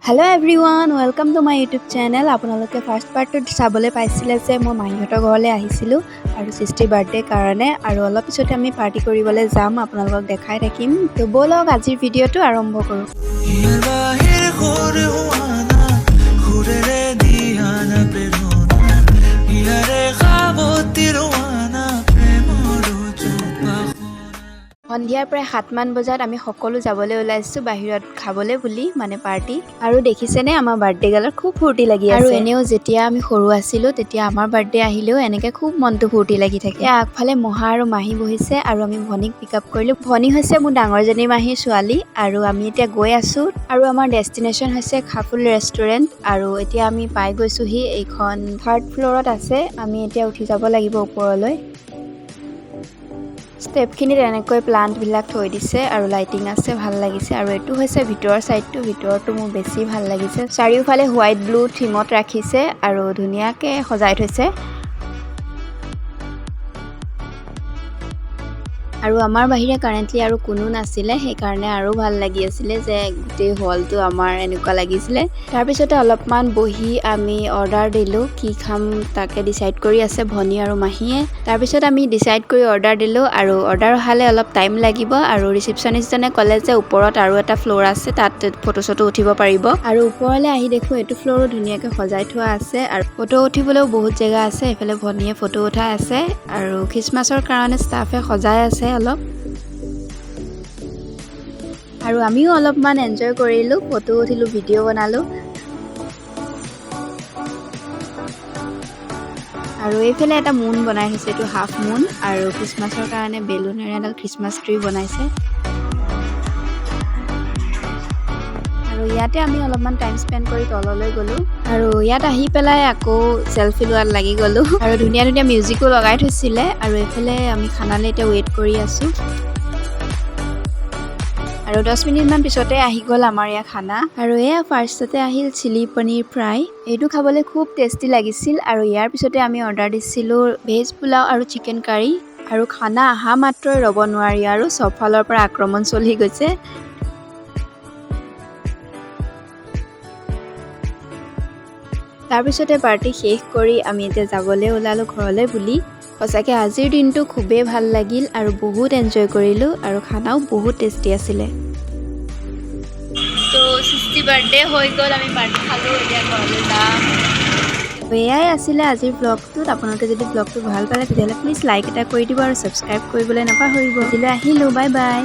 Hello everyone, welcome to my YouTube channel. আপোনালোকে first পাৰ্টটো চাবলৈ পাইছিলে যে মই মাহীহঁতৰ ঘৰলৈ আহিছিলোঁ আৰু সৃষ্টিৰ বাৰ্থডে কাৰণে আৰু অলপ পিছতে আমি পাৰ্টি কৰিবলৈ যাম আপোনালোকক দেখাই থাকিম তো বলক আজিৰ ভিডিঅ'টো আৰম্ভ কৰোঁ সন্ধিয়াৰ প্ৰায় 7মান বজাত আমি সকলো যাবলৈ ওলাইছো বাহিৰত খাবলৈ বুলি মানে পাৰ্টি আৰু দেখিছেনে আমাৰ বাৰ্থডে গালত খুব ফূৰ্তি লাগি আছে আৰু এনেও যেতিয়া আমি সৰু আছিলো তেতিয়া আমাৰ বাৰ্থডে আহিলেও এনেকৈ খুব মনটো ফূৰ্তি লাগি থাকে আগফালে মহা আৰু মাহী বহিছে আৰু আমি ভনীক পিকআপ কৰিলো ভনী হৈছে মোৰ ডাঙৰজনী মাহীৰ ছোৱালী আৰু আমি এতিয়া গৈ আছো আৰু আমাৰ ডেষ্টিনেশ্যন হৈছে খাফুল ৰেষ্টুৰেণ্ট আৰু এতিয়া আমি পাই গৈছোহি এইখন 3rd ফ্ল'ৰত আছে আমি এতিয়া উঠি যাব লাগিব ওপৰলৈ স্টেপখিনিত এনেকৈ প্লান্টবিলাক থৈ দিছে আৰু লাইটিং আছে ভাল লাগিছে আৰু এটো হৈছে ভিতৰৰ সাইডটো ভিতৰটো মোৰ বেছি ভাল লাগিছে চাৰিওফালে হোৱাইট ব্লু থিমত ৰাখিছে আৰু ধুনীয়াকৈ সজাই থৈছে আৰু আমাৰ বাহিৰে কাৰেন্টলি আৰু কোনো নাছিলে সেই কাৰণে আৰু ভাল লাগি আছিল যে গোটেই হলটো আমাৰ এনেকুৱা লাগিছিল তাৰ পিছতে অলপমান বহি আমি অৰ্ডাৰ দিলো কি খাম তাকে ডিসাইড কৰি আছে ভনী আৰু মাহীয়ে তাৰ পিছত আমি ডিসাইড কৰি অৰ্ডাৰ দিলো আৰু অৰ্ডাৰ হালে অলপ টাইম লাগিব আৰু ৰিসেপশনিষ্টজনে ক'লে যে ওপৰত আৰু এটা ফ্লোৰ আছে তাত ফটোছটো উঠিব পাৰিব আৰু ওপৰলৈ আহি দেখো এটো ফ্লোৰো ধুনীয়াকৈ সজাই থোৱা আছে আৰু ফটো উঠিবলৈও বহুত জায়গা আছে এফালে ভনীয়ে ফটো উঠাই আছে আৰু খ্ৰীষ্টমাছৰ কাৰণে ষ্টাফে সজাই আছে অলপ আৰু আমিও অলপমান এনজয় কৰিলো ফটো উঠিলো ভিডিও বনালো আৰু এইফালে এটা মুন বনাই হৈছে এটো হাফ মুন আৰু খ্ৰীষ্টমাছৰ কাৰণে বেলুনেৰে এডাল খ্ৰীষ্টমাছ ট্ৰি বনাইছে আৰু ইয়াতে আমি অলপমান টাইম স্পেন্ড কৰি তললৈ গলো আৰু ইয়াত আহি পেলাই আকৌ সেলফি লোৱাত লাগি গলো আৰু ধুনীয়া ধুনীয়া মিউজিকো লগাই থৈছিলে আৰু এইফালে আমি খানালে এতিয়া ৱেট কৰি আছো আৰু 10 মিনিট মান পিছতে আহি গল আমাৰ ইয়া খানা আৰু এয়া ফাৰ্ষ্টতে আহিল চিলি পনীৰ ফ্ৰাই এইটো খাবলৈ খুব টেষ্টি লাগিছিল আৰু ইয়াৰ পিছতে আমি অৰ্ডাৰ দিছিলো ভেজ পোলাও আৰু চিকেন কাৰী আৰু খানা আহা মাত্ৰ ৰব নোৱাৰি আৰু সব ফালৰ পৰা আক্ৰমণ চলি গৈছে তাৰ পিছতে পাৰ্টি শেষ কৰি আমি এতিয়া যাবলৈ ওলালো ঘৰলৈ বুলি সঁচাকে আজিৰ দিনটো খুবেই ভাল লাগিল আৰু বহুত এনজয় কৰিলো আৰু খানাও বহুত টেষ্টি আছিলে তো সৃষ্টি বাৰ্থডে হৈ গ'ল আমি পাৰ্টি খালো এতিয়া ঘৰলৈ যাম এয়াই আছিলে আজিৰ ব্লগটোত আপোনালোকে যদি ব্লগটো ভাল পালে তেতিয়াহ'লে প্লিজ লাইক এটা কৰি দিব আৰু সাবস্ক্ৰাইব কৰিবলৈ নাপাহৰিব আজিলৈ আহিলো বাই বাই